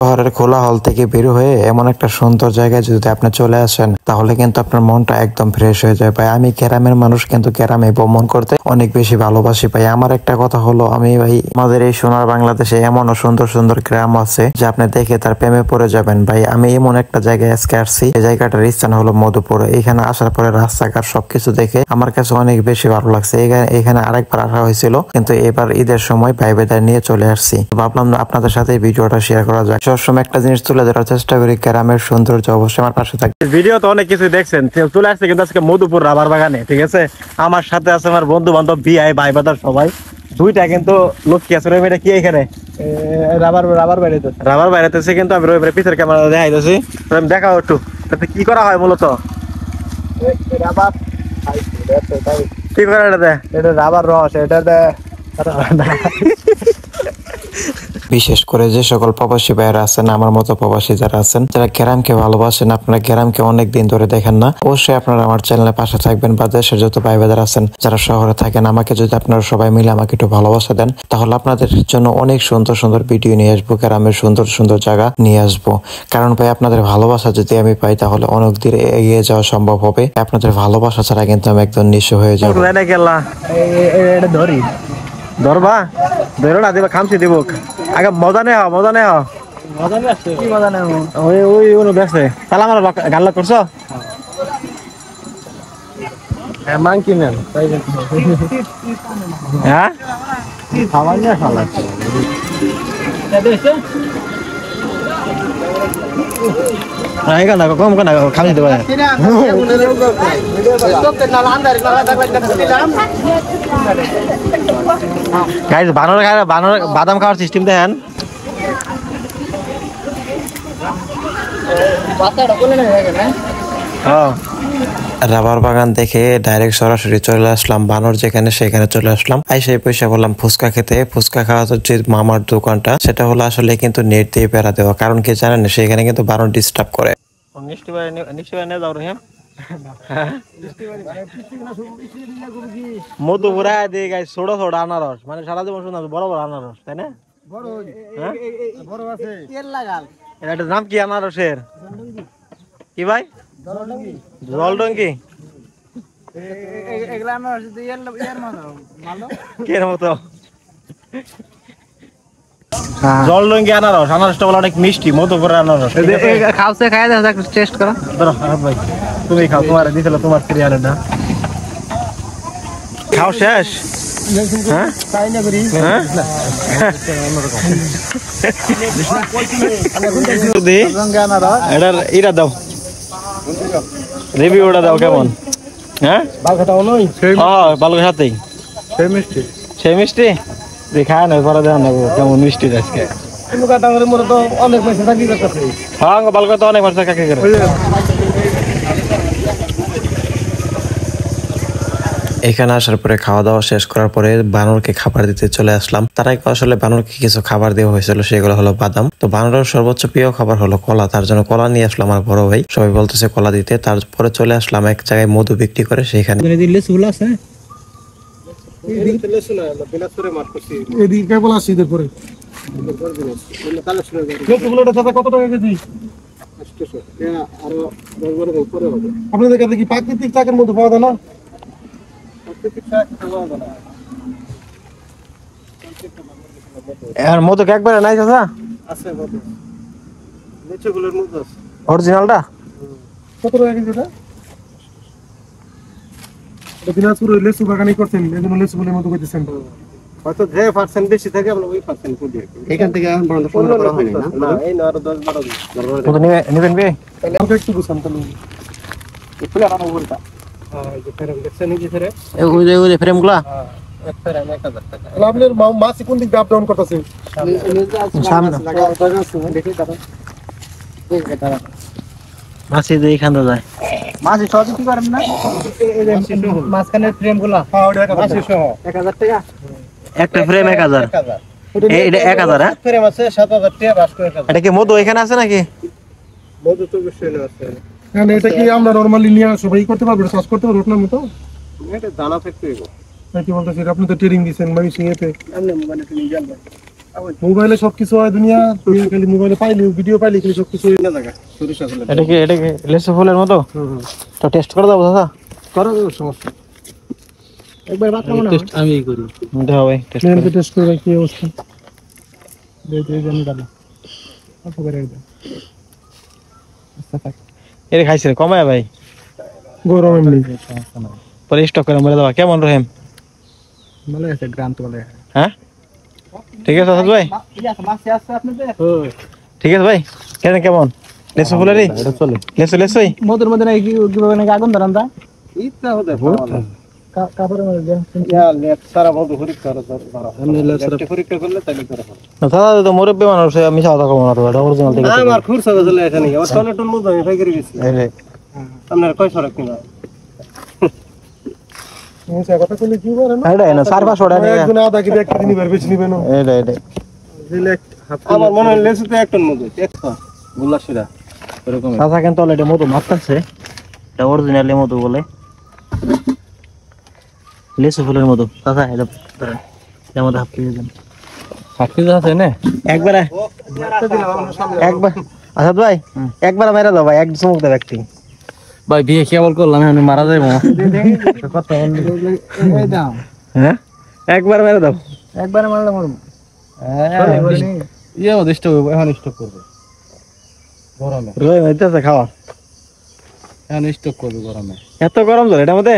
শহরের খোলা হল থেকে বের হয়ে এমন একটা সুন্দর জায়গায় যদি আপনি চলে আসেন তাহলে কিন্তু আপনার মনটা একদম ফ্রেশ হয়ে যায় ভাই। আমি গ্রামের মানুষ, কিন্তু গ্রামে ভ্রমণ করতে অনেক বেশি ভালোবাসি ভাই। আমার একটা কথা হলো, আমি ভাই আমাদের এই সোনার বাংলাদেশে এমনও সুন্দর সুন্দর গ্রাম আছে যে আপনি দেখে তার প্রেমে পড়ে যাবেন ভাই। আমি এমন একটা জায়গায় আজকে আসছি, এই জায়গাটার স্থান হলো মধুপুর। এখানে আসার পরে রাস্তাঘাট সবকিছু দেখে আমার কাছে অনেক বেশি ভালো লাগছে। এখানে আরেকবার আসা হয়েছিল, কিন্তু এবার ঈদের সময় ভাই বেদায় নিয়ে চলে আসছি। ভাবলাম আপনাদের সাথে এই ভিডিওটা শেয়ার করা যায়। সবসময় একটা জিনিস তুলে ধরার চেষ্টা করি, গ্রামের সৌন্দর্য। অবশ্যই আমার পাশে থাকবে। ভিডিও তো অনেক কিছু দেখছেন, চলে আসছে কিন্তু আজকে মধুপুর রাবার বাগানে। ঠিক আছে, আমার সাথে আছে আমার বন্ধু বান্ধব, বিআই ভাই বাদার সবাই। দুইটা কিন্তু লক্ষ্মী আছে। রবিবারে কি এখানে রাবার বাইরেতেছে, কিন্তু আমি রবিবারে পিছের ক্যামেরা দেখাইতেছি। দেখাও একটু কি করা হয় মূলত। কি করে এটা রাবার রস, এটা বিশেষ করে যে সকল প্রবাসী ভাইয়েরা আছেন, আমার মতো প্রবাসী যারা আছেন, যারা গ্রামকে ভালোবাসেন, আপনারা গ্রামকে অনেক দিন ধরে দেখেন না, অবশ্যই আপনারা আমার চ্যানেলের পাশে থাকবেন। বা দেশের যত ভাই ভাইদের আছেন যারা শহরে থাকেন, আমাকে যদি আপনারা সবাই মিলে আমাকে একটু ভালোবাসা দেন, তাহলে আপনাদের জন্য অনেক সুন্দর সুন্দর ভিডিও নিয়ে আসবো, গ্রামের সুন্দর সুন্দর জায়গা নিয়ে আসবো। কারণ ভাই আপনাদের ভালোবাসা যদি আমি পাই তাহলে অনেক দূর এগিয়ে যাওয়া সম্ভব হবে। আপনাদের ভালোবাসা ছাড়া কিন্তু আমি একদম নিঃস্ব হয়ে যাবো। ধরবা ধরো না, দিবা খামছি দিব। আগে মজা নেই মজা নেই ওই দেখছে। তাহলে আমার গাল্লা করছো মান কিনেন। হ্যাঁ কম কেন খামছি দেবো। বাদাম খাওয়ার সিস্টেম দেখেন। রাবার বাগান দেখে ডাইরেক্ট সরাসরি চলে আসলাম বানর যেখানে, সেখানে চলে আসলাম। সেই পয়সা বললাম ফুচকা খেতে। ফুচকা খাওয়া যে মামার দোকানটা, সেটা হলো আসলে কিন্তু নেট দিয়ে বেড়া দেওয়া। কারণ কি জানেন, সেখানে কিন্তু বানর ডিস্টার্ব করে। মধুপুরা দিয়ে গাই ছোট ছোট আনারস, মানে সারা জীবন শুনলাম বড় বড় আনারস, তাই না? এটার নাম কি আনারসের? কি ভাই? জলডঙ্গি। জলডঙ্গি আনারস। আনারসটা বলে অনেক মিষ্টি, মধুপুরের আনারস। খাওছে খাই দাও, টেস্ট করো। ভাই তুমি খাও, তোমার দিছিল তোমার সিরিয়ালের না। খাও শেষ? হ্যাঁ এটার ইরা দাও, রিভিউটা দাও কেমন। হ্যাঁ বালুর সাথেই সেই মিষ্টি খায় না, পরে দেওয়া নেবো কেমন মিষ্টি আজকে। অনেক হ্যাঁ বালুকা তো অনেক মানুষ কাকে করে। এখানে আসার পরে খাওয়া দাওয়া শেষ করার পরে বানরকে খাবার দিতে চলে আসলাম। তার আগে আসলে বানরকে কিছু খাবার দেওয়া হয়েছিল, সেগুলো হলো বাদাম। তো বানরের সর্বোচ্চ প্রিয় খাবার হলো কলা, তার জন্য কলা নিয়ে আসলাম আমার বড় ভাই। সবাই বলতেছে কলা দিতে। তারপরে চলে আসলাম এক জায়গায় মধু বিক্রি করে, সেখানে আপনাদের কাছে কি প্রাকৃতিক চাকের মধ্যে পাওয়া যায় না? আর মধু একবারে নাই চাচা? আছে মধু, নিচেগুলোর মধ্যে আছে অরিজিনালটা। কত টাকা কেজি এটা? এটা দিনাজপুর লেসু বাগানি করছেন, এজন্য লেসু বলে মধু কইতেছেন। হয়তো যে পার্সেন্ট বেশি থাকে আমরা ওই পার্সেন্ট করি। এখান থেকে এখন পর্যন্ত ফোন করা হয়নি না। না এই না আরো 10 12 কত নেবেন বে? তাহলে আমরা একটু বুঝাম তাহলে। একটু লাগানো বলতা। হ্যাঁ এই যে ফ্রেম দেখছেন এই যে ফ্রেম। ওই যে ফ্রেমগুলা? হ্যাঁ এক ফ্রেম 1000 টাকা। তাহলে আপনার মাছ কোন দিক দিয়ে আপ ডাউন করতেছে? সামনে দেখি দাদা। এই দাদা মাছ এই এখানে যায়। মাছ সহজে কি করেন না? মাঝখানের ফ্রেমগুলা? হ্যাঁ ওটা 1000 টাকা। একটা ফ্রেম 1000। এটা 1000 হ্যাঁ? ফ্রেম আছে 7000 টাকা, বাস্কো 1000। এটা কি মধু এখানে আছে নাকি? মধু তো অবশ্যই আছে। মানে এটা কি আমরা নরমালি নিয়ে সবাই করতে পারবো, চাষ করতে পারবো আপনার মতো? এটা দানা ফ্যাক্টরি গো। কি বলতেছি, আপনি তো ট্রেনিং দিবেন মানে সিএতে। আপনি মানে ট্রেনিং জানবেন। মোবাইলে সবকিছু হয় দুনিয়া তুই খালি মোবাইলে পাইলি ভিডিও পাইলি খালি সবকিছু হয় না জায়গা সরিষা ফুলের এটা কি লেসু ফুলের মতো তো টেস্ট করে দাও দাদা করো সমস্যা একবার বাদ মনে হয় আমি করি দাও ভাই টেস্ট মেন টেস্ট করে কি অবস্থা দে দে জানি দাদা কত করে এটা এর খাইছে কমায় ভাই গরম এমনি পরে স্টক করে মরে দাও কেমন রহিম ভালো আছে গ্রাম তো ভালো হ্যাঁ ঠিক আছে আসাদ ভাই মাসে আছে আপনাদের ঠিক আছে ভাই কেমন লেসু ফুলেরই এটা চলে লেসুই মধুর মধ্যে নাকি কিভাবে নাকি আগুন ধরান তা ইচ্ছা হতে কাপড়ের মধ্যে দেন লেফট সারা বড় পরীক্ষা করো আমি লেফট পরীক্ষা করলে তাহলে করো দাদা তো মুরব্বী মানুষ আমি সাদা কম না তো এটা অরিজিনাল ঠিক আছে আমার খুরসা চলে আসে নাকি আমার টয়লেটের মধ্যে আমি ফাইকারি গেছি এই রে আপনার কয় সরক কিনা মুসা কথা কইলে কি বলেন এটা না 4-5 ওটা নিয়ে একজন আধা কি এক দিনই বের বেশি নিবেন এটা আমার মনে হয় লেসুতে একটন মধ্যে একটা গুল্লাশিরা এরকম দাদা কিন্তু অলরেডি মধু মারতাছে এটা অরিজিনালি মধু বলে লেসু ফুলের মধু দাদা এটা ধরেন এর মধ্যে হাফ কেজি দেন হাফ কেজি আছে না একবার আসাদ ভাই একবার মেরে দাও ভাই এক চুমুক দাও একটি ভাই বিয়ে কেবল করলাম আমি মারা যাইবো এই দাও হ্যাঁ একবার মেরে দাও একবারে মারলে মরব ইয়ে মধ্যে স্টক এখন স্টক করবে গরমে রয়ে হইতেছে খাওয়া এখন স্টক করবে গরমে এত গরম ধরে এটার মধ্যে